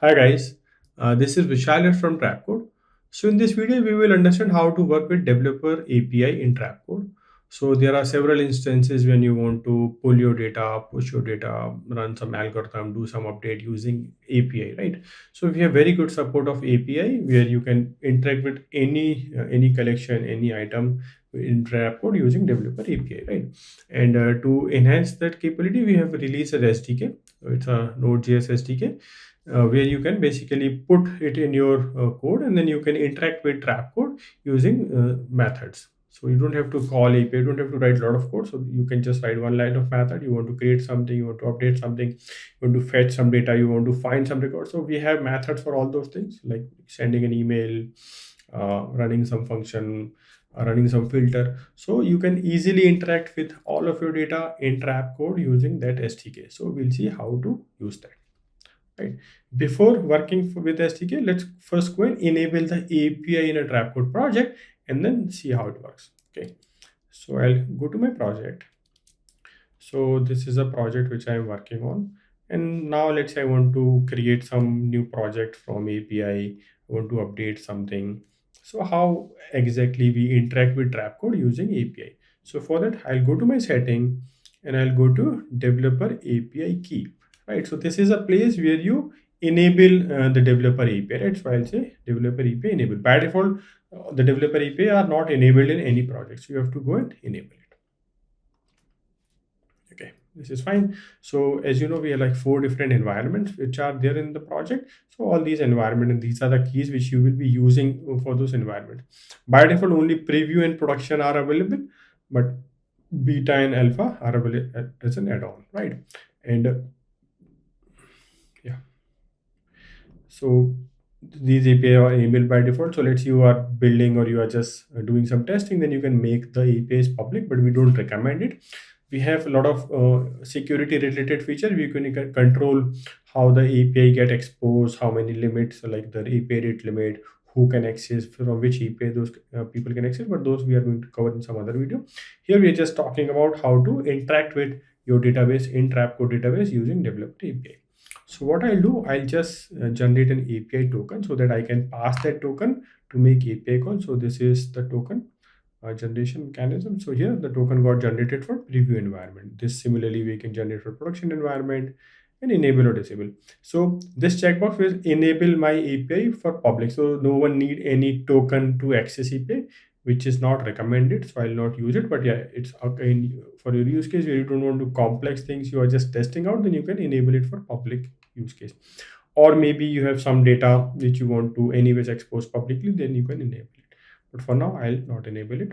Hi guys, this is Vishal here from DrapCode. So in this video, we will understand how to work with developer API in DrapCode. So there are several instances when you want to pull your data, push your data, run some algorithm, do some update using API, right? So we have very good support of API where you can interact with any collection, any item in DrapCode using developer API, right? And to enhance that capability, we have released an SDK. So it's a Nodejs SDK where you can basically put it in your code and then you can interact with DrapCode using methods. So you don't have to call API, you don't have to write a lot of code. So you can just write one line of method. You want to create something, you want to update something, you want to fetch some data, you want to find some record. So we have methods for all those things, like sending an email, running some function, running some filter. So you can easily interact with all of your data in DrapCode using that SDK. So we'll see how to use that. Right. Before working with SDK, let's first go and enable the API in a DrapCode project and then see how it works. Okay. So I'll go to my project. So this is a project which I'm working on. And now let's say I want to create some new project from API. I want to update something. So how exactly we interact with DrapCode using API? So for that, I'll go to my setting and I'll go to developer API key. Right. So this is a place where you enable the developer API. Right. So I'll say developer API enable. By default, the developer API are not enabled in any project. So you have to go and enable it. Okay, this is fine. So as you know, we have like 4 different environments which are there in the project. So all these environment and these are the keys which you will be using for those environments. By default, only preview and production are available, but beta and alpha are available as an add-on, right? And yeah, so these API are enabled by default. So let's say you are building or you are just doing some testing, then you can make the APIs public, but we don't recommend it. We have a lot of security related features. We can control how the API get exposed, how many limits, like the API rate limit, who can access, from which API those people can access, but those we are going to cover in some other video. Here we are just talking about how to interact with your database in DrapCode database using developer API. So what I'll do, I'll just generate an API token so that I can pass that token to make API call. So this is the token generation mechanism. So here the token got generated for preview environment. This similarly we can generate for production environment and enable or disable. So this checkbox will enable my API for public. So no one need any token to access API, which is not recommended. So I'll not use it. But yeah, it's okay for your use case where you don't want to complex things, you are just testing out, then you can enable it for public use case. Or maybe you have some data which you want to anyways expose publicly, then you can enable it. But for now, I'll not enable it.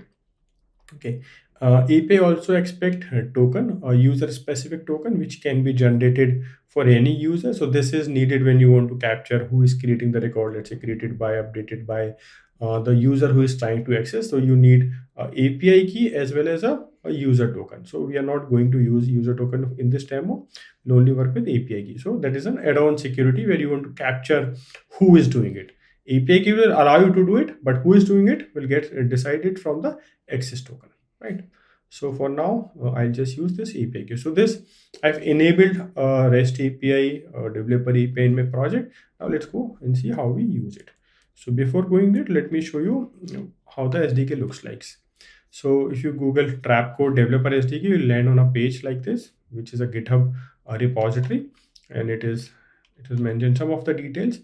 Okay. API also expect a token, a user specific token, which can be generated for any user. So this is needed when you want to capture who is creating the record, let's say created by, updated by the user who is trying to access. So you need a API key as well as a user token. So we are not going to use user token in this demo. We'll only work with API key. So that is an add-on security where you want to capture who is doing it. API key will allow you to do it, but who is doing it will get decided from the access token, right? So for now, I'll just use this API key. So this, I've enabled REST API developer API in my project. Now let's go and see how we use it. So before going there, let me show you, how the SDK looks like. So if you Google DrapCode Developer SDK, you'll land on a page like this, which is a GitHub repository, and it is mentioned some of the details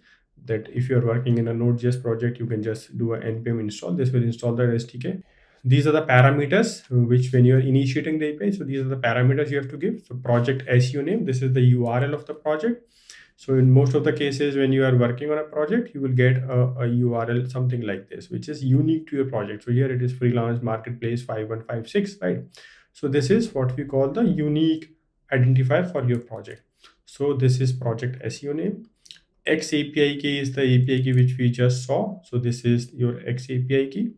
that if you're working in a Node.js project, you can just do a npm install. This will install the SDK. These are the parameters which when you're initiating the API, so these are the parameters you have to give. So project SU name, this is the URL of the project. So in most of the cases, when you are working on a project, you will get a URL, something like this, which is unique to your project. So here it is freelance marketplace 5156, right? So this is what we call the unique identifier for your project. So this is project SU name. X API key is the API key which we just saw. So this is your X API key.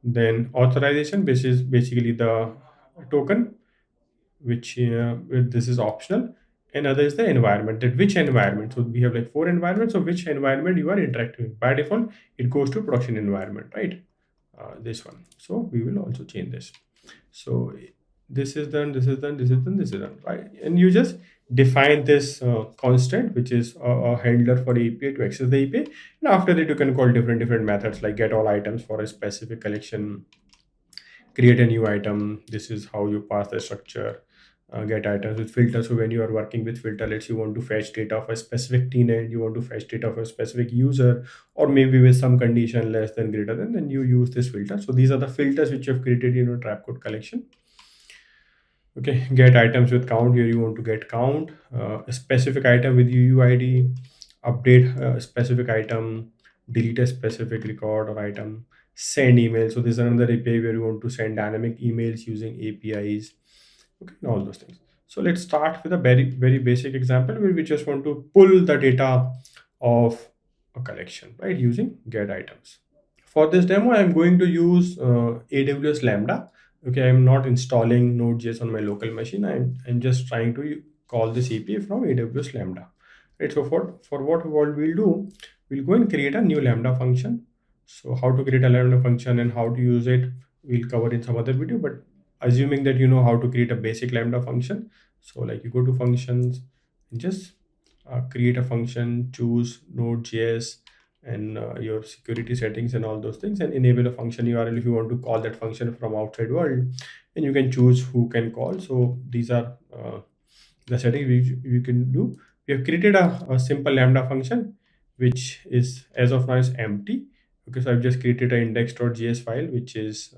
Then authorization, which is basically the token, which this is optional. And other is the environment, that which environment. So we have like 4 environments. So which environment you are interacting with. By default, it goes to production environment, right? This one. So we will also change this. So this is done, this is done, this is done, this is done, right? And you just define this constant, which is a handler for API to access the API. And after that, you can call different methods like get all items for a specific collection, create a new item. This is how you pass the structure. Get items with filter. So when you are working with filter, let's you want to fetch data of a specific tenant, you want to fetch data of a specific user, or maybe with some condition less than greater than, then you use this filter. So these are the filters which you have created in your DrapCode collection. Okay, get items with count. Here you want to get count, a specific item with UUID, update a specific item, delete a specific record or item, send email. So this is another API where you want to send dynamic emails using APIs. Okay, and all those things. So let's start with a very basic example where we just want to pull the data of a collection, right, using get items. For this demo, I'm going to use AWS Lambda. Okay, I'm not installing Node.js on my local machine. I'm just trying to call this API from AWS Lambda. Right. So for what we'll do, we'll go and create a new Lambda function. So how to create a Lambda function and how to use it, we'll cover in some other video. But assuming that you know how to create a basic Lambda function, so like you go to functions and just create a function, choose Node.js and your security settings and all those things, and enable a function URL if you want to call that function from outside world, and you can choose who can call. So these are the settings you can do. We have created a simple Lambda function which is as of now is empty. Okay, so I've just created an index.js file which is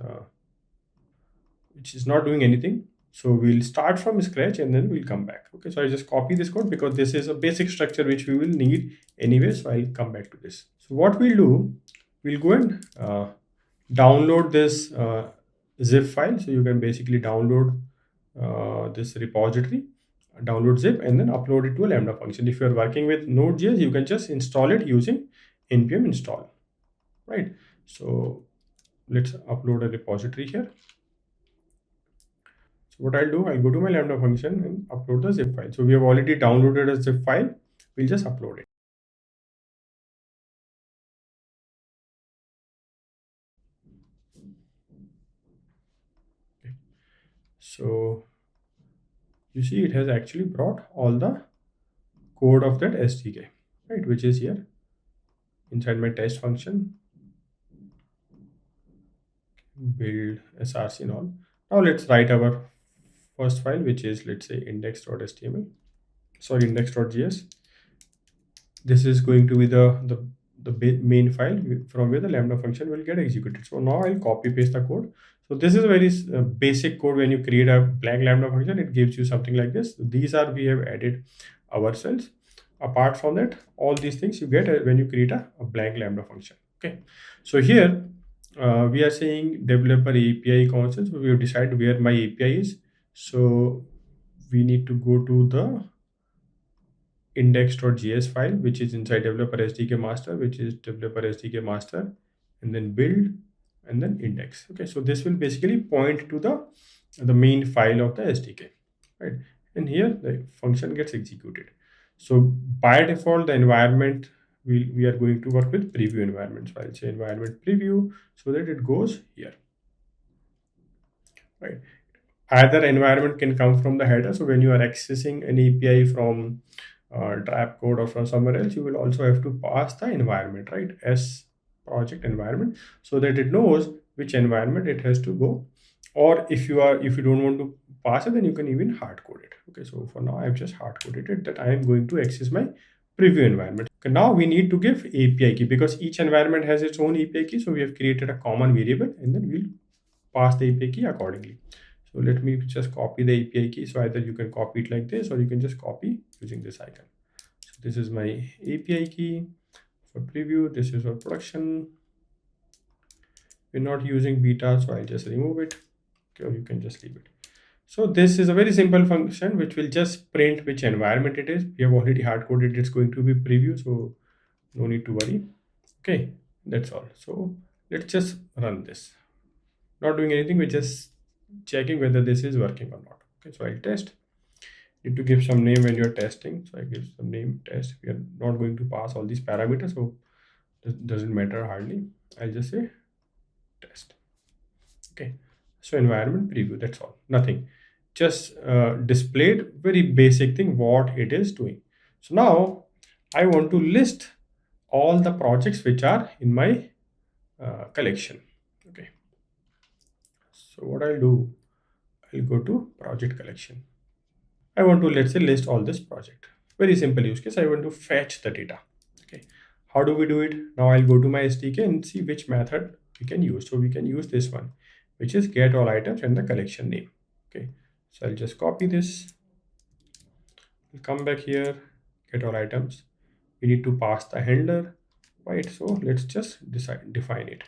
not doing anything. So we'll start from scratch and then we'll come back. Okay, so I just copy this code because this is a basic structure which we will need anyway. So I'll come back to this. So what we'll do, we'll go and download this zip file. So you can basically download this repository, download zip, and then upload it to a Lambda function. If you're working with Node.js, you can just install it using npm install, right? So let's upload a repository here. So what I'll do, I'll go to my Lambda function and upload the zip file. So we have already downloaded a zip file. We'll just upload it. Okay. So you see it has actually brought all the code of that SDK, right, which is here inside my test function, build src and all. Now let's write our first file, which is, let's say, index.html, sorry, index.js. This is going to be the main file from where the Lambda function will get executed. So now I'll copy paste the code. So this is a very basic code. When you create a blank Lambda function, it gives you something like this. These are we have added ourselves. Apart from that, all these things you get when you create a blank Lambda function. Okay, so here we are saying developer API constant. So we have decided where my API is. So we need to go to the index.js file, which is inside developer SDK master, which is developer SDK master, and then build and then index. Okay, so this will basically point to the main file of the SDK, right? And here the function gets executed. So by default, the environment we are going to work with preview environment. So I'll say environment preview so that it goes here, right? Either environment can come from the header. So when you are accessing an API from DrapCode or from somewhere else, you will also have to pass the environment, right, as project environment, so that it knows which environment it has to go. Or if you don't want to pass it, then you can even hard code it. Okay, so for now I've just hard coded it that I am going to access my preview environment. Okay, now we need to give API key because each environment has its own API key. So we have created a common variable and then we'll pass the API key accordingly. So let me just copy the API key. So either you can copy it like this or you can just copy using this icon. So this is my API key for preview. This is for production. We're not using beta, so I'll just remove it. Okay, or you can just leave it. So this is a very simple function which will just print which environment it is. We have already hard coded it's going to be preview, so no need to worry. Okay, that's all. So let's just run this. Not doing anything, we're just checking whether this is working or not. Okay, so I'll test. Need to give some name when you're testing. So I give some name test. We are not going to pass all these parameters, so it doesn't matter hardly. I'll just say test. Okay, so environment preview, that's all, nothing. just displayed very basic thing what it is doing. So now I want to list all the projects which are in my collection. Okay, so what I'll do, I'll go to project collection. I want to, let's say, list all this project. Very simple use case. I want to fetch the data. Okay, how do we do it? Now I'll go to my SDK and see which method we can use. So we can use this one, which is get all items and the collection name. Okay, so I'll just copy this. We'll come back here, get all items. We need to pass the handler, right? So let's just define it.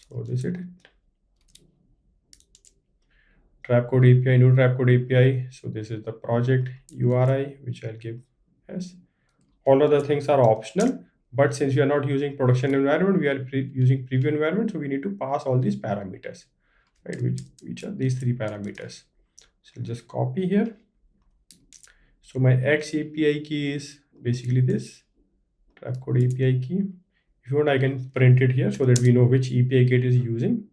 So this is it. DrapCode API, new DrapCode API. So this is the project URI, which I'll give as. All other things are optional, but since we are not using production environment, we are using preview environment. So we need to pass all these parameters, right? Which are these three parameters. So I'll just copy here. So my X API key is basically this DrapCode API key. If you want, I can print it here so that we know which API key it is using.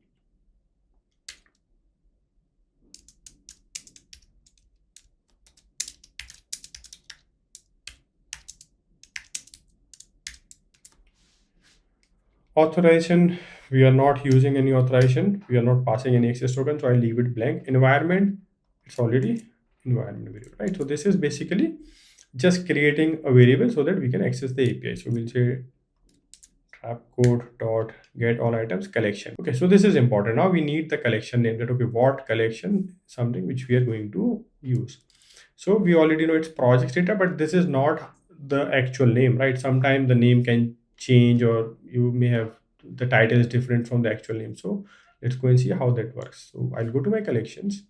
Authorization, we are not using any authorization. We are not passing any access token, so I'll leave it blank. Environment, it's already environment variable, right? So this is basically just creating a variable so that we can access the API. So we'll say DrapCode dot get all items collection. Okay, so this is important. Now we need the collection name. That okay, what collection, something which we are going to use. So we already know it's project data, but this is not the actual name, right? Sometimes the name can change, or you may have the title is different from the actual name. So let's go and see how that works. So I'll go to my collections,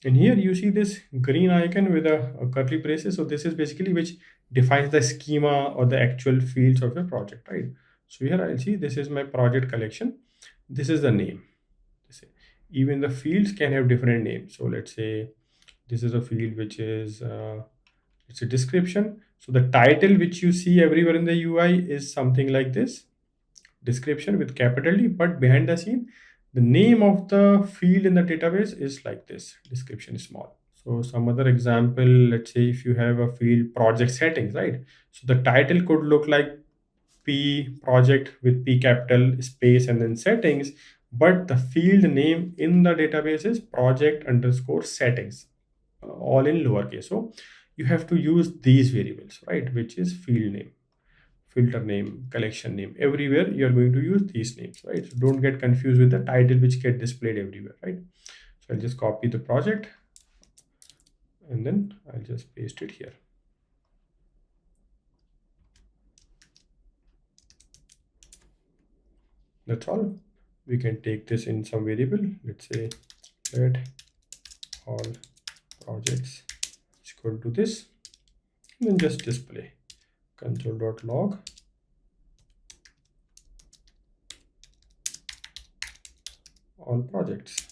and here you see this green icon with a curly braces. So this is basically which defines the schema or the actual fields of your project, right? So here I'll see this is my project collection. This is the name. Even the fields can have different names. So let's say this is a field which is it's a description. So the title which you see everywhere in the UI is something like this, description with capital D, but behind the scene the name of the field in the database is like this, description is small. So some other example, let's say if you have a field project settings, right? So the title could look like P project with P capital space and then settings, but the field name in the database is project underscore settings, all in lowercase. So you have to use these variables, right? Which is field name, filter name, collection name. Everywhere you are going to use these names, right? So don't get confused with the title which get displayed everywhere, right? So I'll just copy the project and then I'll just paste it here. That's all. We can take this in some variable. Let's say let all projects is equal to this, and then just display console.log all projects.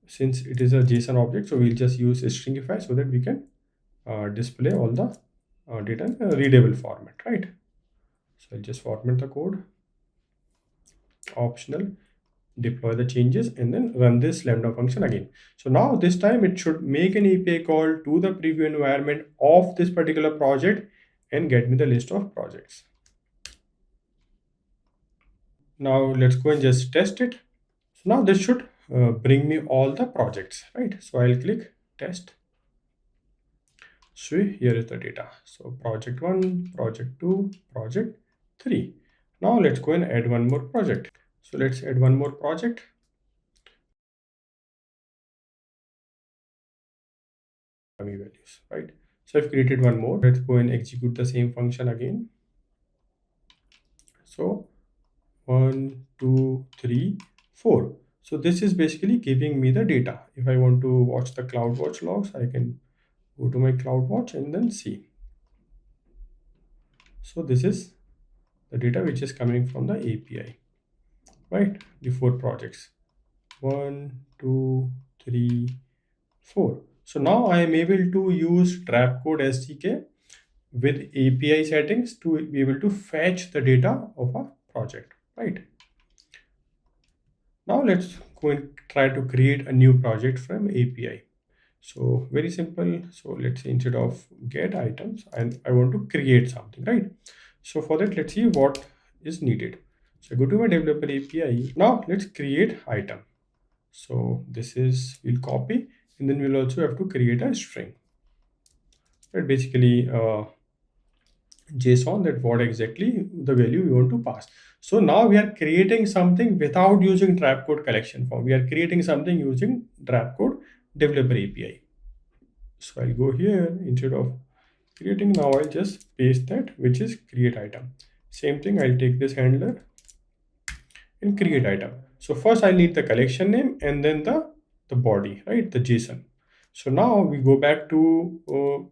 Since it is a JSON object, so we'll just use stringify so that we can display all the data in a readable format, right? So I'll just format the code, optional, deploy the changes, and then run this lambda function again. So now this time it should make an API call to the preview environment of this particular project and get me the list of projects. Now let's go and just test it. So now this should bring me all the projects, right? So I'll click test. So here is the data. So project 1, project 2, project 3. Now let's go and add one more project. So let's add one more project. Values, right? So I've created one more. Let's go and execute the same function again. So 1, 2, 3, 4. So this is basically giving me the data. If I want to watch the CloudWatch logs, I can go to my CloudWatch and then see. So this is the data which is coming from the API, right? The 4 projects, 1, 2, 3, 4. So now I am able to use DrapCode SDK with API settings to be able to fetch the data of a project, right? Now let's go and try to create a new project from API. So very simple. So let's say instead of get items, and I want to create something, right? So for that, let's see what is needed. So go to my developer API. Now let's create item. So this is, we'll copy, and then we'll also have to create a string. Right? Basically, JSON, that what exactly the value we want to pass. So now we are creating something without using DrapCode collection form. We are creating something using DrapCode Developer API. So I'll go here, instead of creating, now I'll just paste that, which is create item. Same thing, I'll take this handler and create item. So first I need the collection name and then the body, right? The JSON. So now we go back to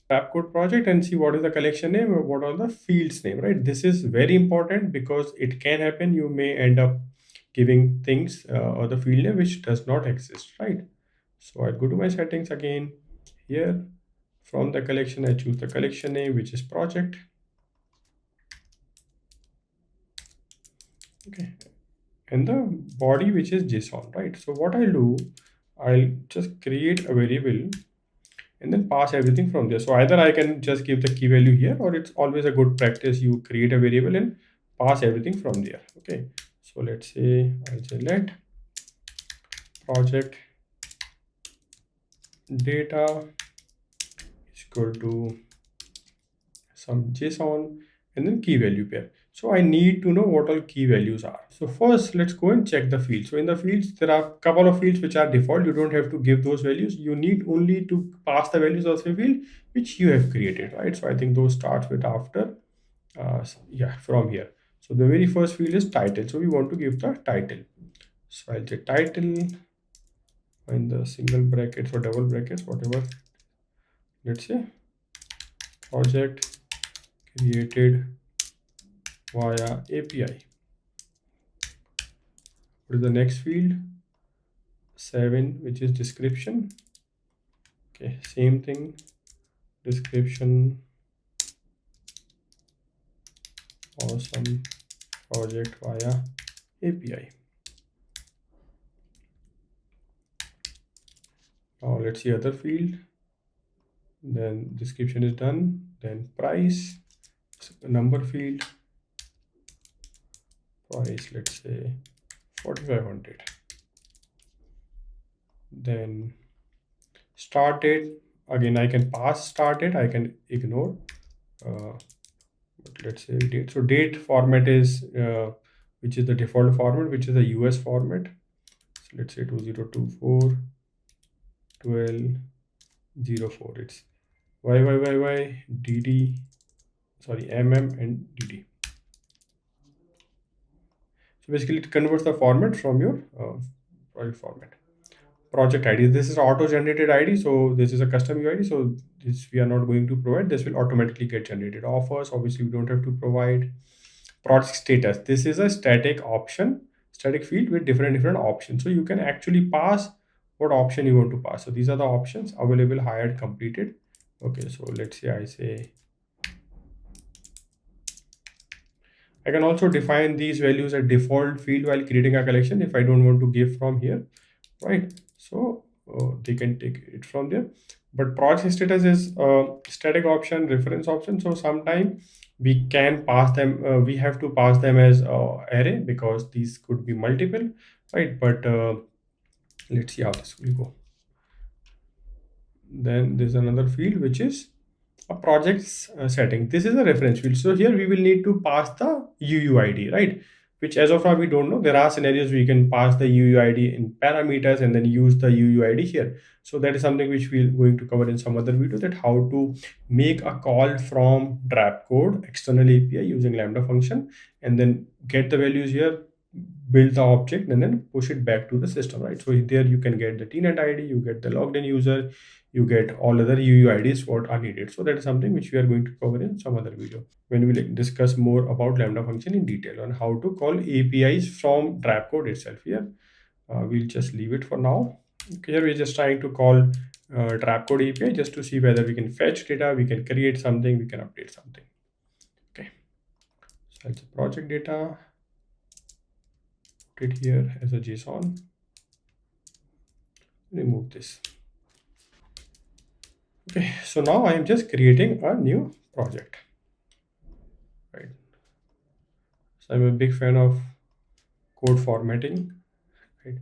DrapCode project and see what is the collection name or what are the fields name, right? This is very important because it can happen. You may end up giving things or the field name which does not exist, right? So I'll go to my settings again. Here from the collection, I choose the collection name, which is project. Okay. And the body, which is JSON, right? So what I'll do, I'll just create a variable and then pass everything from there. So either I can just give the key value here, or it's always a good practice you create a variable and pass everything from there. Okay. So let's say I'll say let project data is equal to some JSON and then key value pair. So I need to know what all key values are. So first, let's go and check the fields. So in the fields, there are a couple of fields which are default. You don't have to give those values. You need only to pass the values of the field which you have created, right? So I think those starts with after, yeah, from here. So the very first field is title. So we want to give the title. So I'll say title in the single brackets or double brackets, whatever. Let's say project created via API. What is the next field? 7, which is description. Okay, same thing, description, awesome project via API. Now let's see other field. Then description is done. Then price, number field, price, let's say 4500. Then start date, again I can pass start date, I can ignore, but let's say date. So date format is which is the default format, which is the US format. So let's say 2024 1204. It's YYYY DD, sorry, MM and DD. So basically it converts the format from your project format. Project ID, this is auto generated ID, so this is a custom UID, so this we are not going to provide. This will automatically get generated. Offers, obviously we don't have to provide. Project status, this is a static option, static field with different options, so you can actually pass what option you want to pass. So these are the options: available, hired, completed. Okay, so let's say I say I can also define these values as default field while creating a collection if I don't want to give from here, right? So they can take it from there. But project status is static option, reference option. So sometime we can pass them, we have to pass them as array because these could be multiple, right? But let's see how this will go. Then there's another field which is a project's setting. This is a reference field. So here we will need to pass the UUID, right? Which as of now we don't know. There are scenarios we can pass the UUID in parameters and then use the UUID here. So that is something which we're going to cover in some other video, that how to make a call from DrapCode external API using Lambda function and then get the values here, build the object and then push it back to the system, right? So there you can get the TNet ID, you get the logged in user, you get all other UUIDs what are needed. So that is something which we are going to cover in some other video when we discuss more about Lambda function in detail on how to call APIs from DrapCode itself. Here we'll just leave it for now. Okay, here we're just trying to call DrapCode API just to see whether we can fetch data, we can create something, we can update something. Okay, so it's a project data, it here as a JSON. Remove this. Okay, so now I am just creating a new project, right? So I'm a big fan of code formatting, right?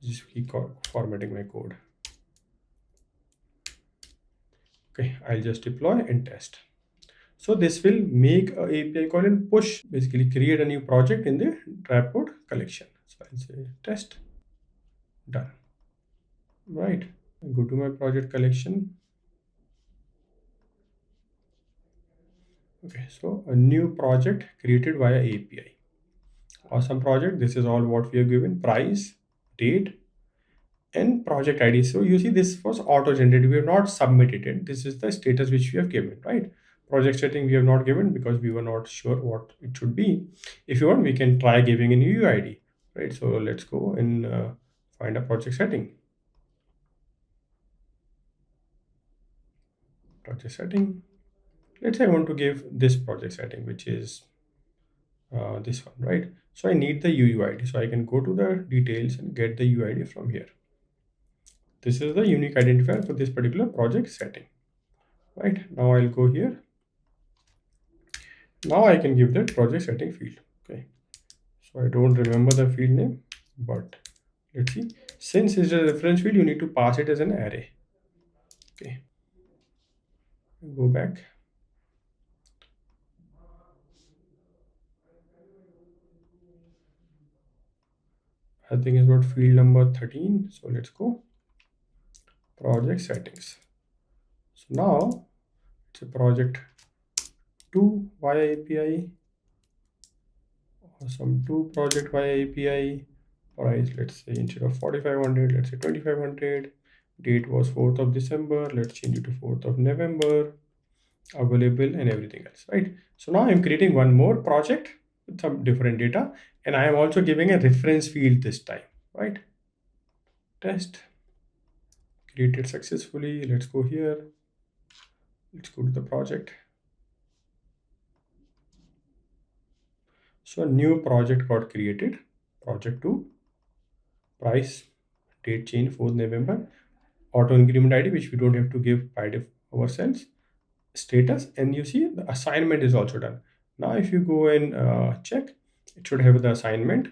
Just keep formatting my code. Okay, I'll just deploy and test. So this will make a API call and push, basically create a new project in the DrapCode collection. So I'll say test, done. Right, I go to my project collection. Okay, so a new project created via API. Awesome project. This is all what we have given: price, date, and project ID. So you see, this was auto-generated. We have not submitted it. This is the status which we have given, right? Project setting we have not given because we were not sure what it should be. If you want, we can try giving a new UID, right? So let's go and find a project setting. Project setting. Let's say I want to give this project setting, which is this one, right? So I need the UUID. So I can go to the details and get the UID from here. This is the unique identifier for this particular project setting, right? Now I'll go here. Now I can give that project setting field. Okay, so I don't remember the field name, but let's see. Since it's a reference field, you need to pass it as an array. Okay, go back. I think it's about field number 13. So let's go project settings. So now it's a project 2 via API. Awesome, 2 project via API. Price, let's say instead of 4500, let's say 2500. Date was 4th of December. Let's change it to 4th of November. Available and everything else, right? So now I'm creating one more project with some different data, and I am also giving a reference field this time, right? Test, created successfully. Let's go here. Let's go to the project. So a new project got created, project 2, price, date change 4th November, auto increment ID, which we don't have to give by ourselves, status, and you see the assignment is also done. Now if you go and check, it should have the assignment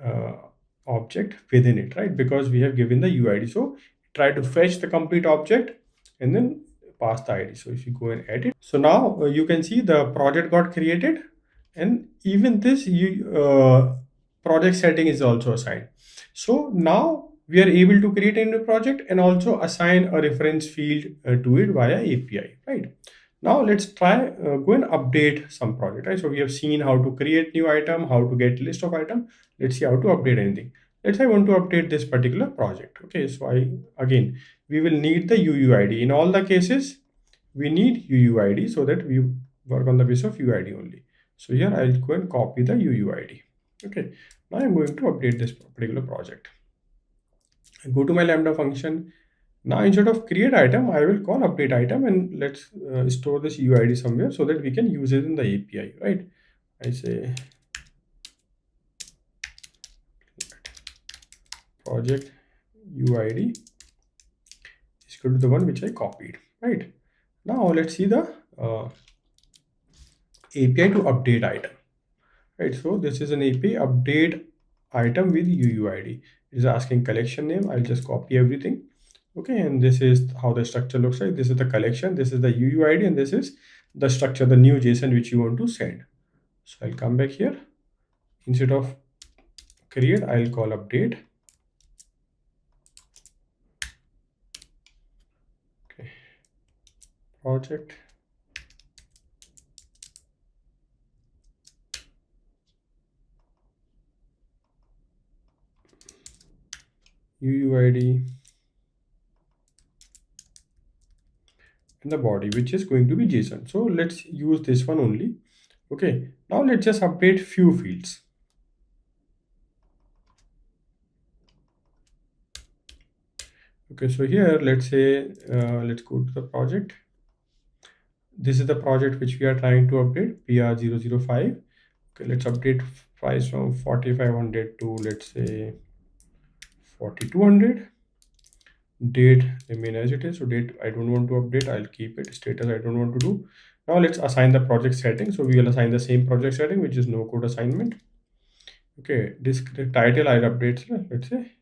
uh, object within it, right? Because we have given the UID. So try to fetch the complete object and then pass the ID. So if you go and edit, so now you can see the project got created, and even this project setting is also assigned. So now we are able to create a new project and also assign a reference field to it via API, right? Now let's try go and update some project, right? So we have seen how to create new item, how to get list of item. Let's see how to update anything. Let's say I want to update this particular project. Okay, so again we will need the UUID. In all the cases, we need UUID so that we work on the basis of UID only. So here I'll go and copy the UUID. Okay, now I'm going to update this particular project. I go to my Lambda function. Now instead of create item, I will call update item, and let's store this UID somewhere so that we can use it in the API, right? I say project UID is equal to the one which I copied, right? Now let's see the API to update item, right? So this is an API update item with UUID. It is asking collection name. I'll just copy everything. Okay, and this is how the structure looks like. This is the collection, this is the UUID, and this is the structure, the new JSON which you want to send. So I'll come back here. Instead of create, I'll call update. Okay, project UUID and the body, which is going to be JSON. So let's use this one only. Okay, now let's just update few fields. Okay, so here let's say let's go to the project. This is the project which we are trying to update, PR005. Okay, let's update price from 4500 to, let's say, 4200. Date remain as it is, so date I don't want to update, I'll keep it. Status I don't want to do. Now let's assign the project setting. So we will assign the same project setting, which is no code assignment. Okay, this the title I'll update, let's say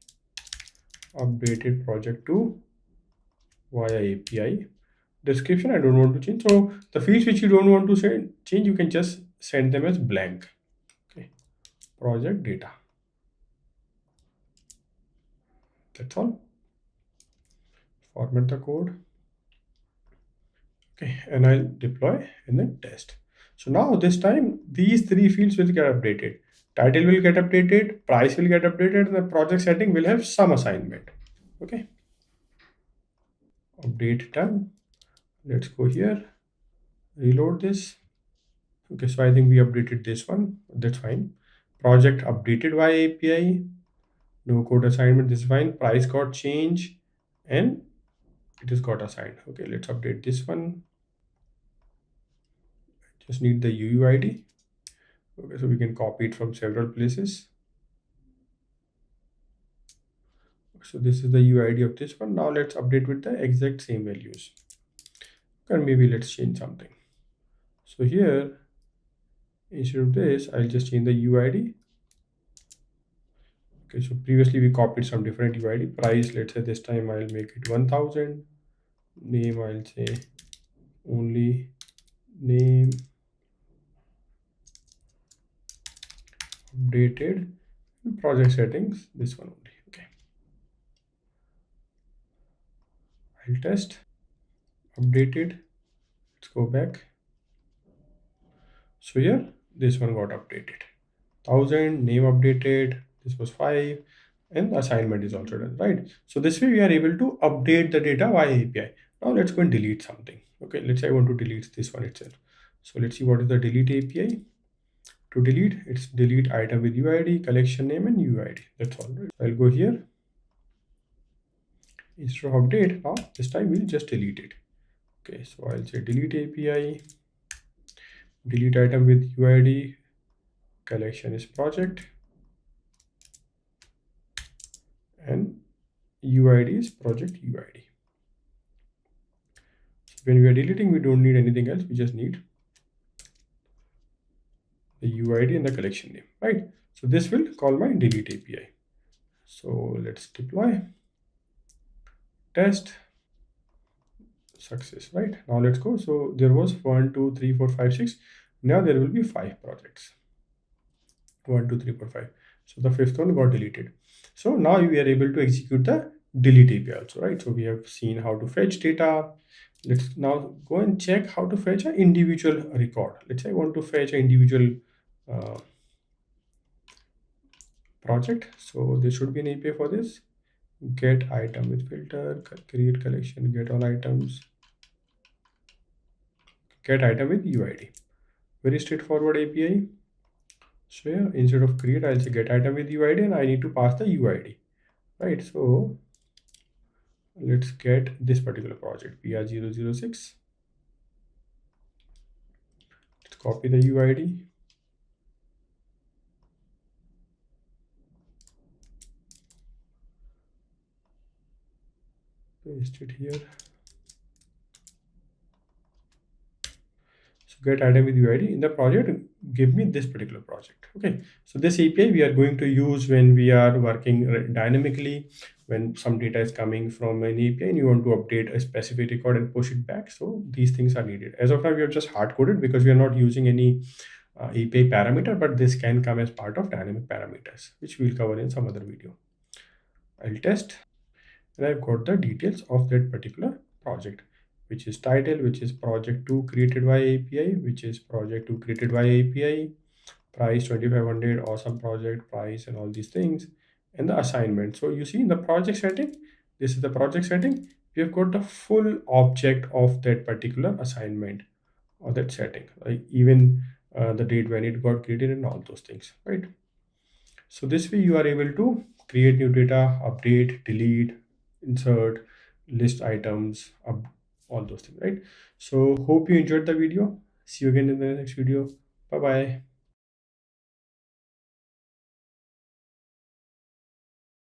updated project to via API. Description I don't want to change. So the fields which you don't want to change, you can just send them as blank. Okay, project data, that's all. Format the code. Okay, and I'll deploy and then test. So now this time these three fields will get updated. Title will get updated, price will get updated, and the project setting will have some assignment. Okay, update done. Let's go here, reload this. Okay, so I think we updated this one. That's fine. Project updated via API. No code assignment. This is fine. Price got changed and it is got assigned. Okay, let's update this one. Just need the UUID. Okay, so we can copy it from several places. So this is the UID of this one. Now let's update with the exact same values. And maybe let's change something. So here, instead of this, I'll just change the UID. Okay, so previously we copied some different UID. Price, let's say this time I'll make it 1000. Name, I'll say only name. Updated. Project settings, this one only. Okay, I'll test. Updated. Let's go back. So here, this one got updated. 1000, name updated. This was 5, and assignment is also done, right? So this way we are able to update the data via API. Now let's go and delete something. Okay, let's say I want to delete this one itself. So let's see what is the delete API. To delete, it's delete item with UID, collection name, and UID. That's all. Right? I'll go here. Instead of update, now this time we'll just delete it. Okay, so I'll say delete API, delete item with UID, collection is project, and UID is project UID. So when we are deleting, we don't need anything else. We just need the UID and the collection name, right? So this will call my delete API. So let's deploy, test, success, right? Now let's go. So there was 1, 2, 3, 4, 5, 6. Now there will be 5 projects. 1, 2, 3, 4, 5. So the fifth one got deleted. So now we are able to execute the delete API also, right? So we have seen how to fetch data. Let's now go and check how to fetch an individual record. Let's say I want to fetch an individual project. So there should be an API for this. Get item with filter, create collection, get all items, get item with UID. Very straightforward API. So here, instead of create, I'll say get item with UID, and I need to pass the UID, right? So let's get this particular project, PR006. Let's copy the UID. Paste it here. So get item with UID in the project, give me this particular project. Okay, so this API we are going to use when we are working dynamically, when some data is coming from an API and you want to update a specific record and push it back. So these things are needed. As of now, we have just hard coded because we are not using any API parameter, but this can come as part of dynamic parameters, which we'll cover in some other video. I'll test, and I've got the details of that particular project, which is title, which is project 2 created by API, which is project 2 created by API, price 2500, awesome project, price, and all these things, and the assignment. So you see in the project setting, this is the project setting, we have got the full object of that particular assignment or that setting, like even the date when it got created and all those things, right? So this way you are able to create new data, update, delete, insert, list items, all those things, right? So hope you enjoyed the video. See you again in the next video. Bye bye.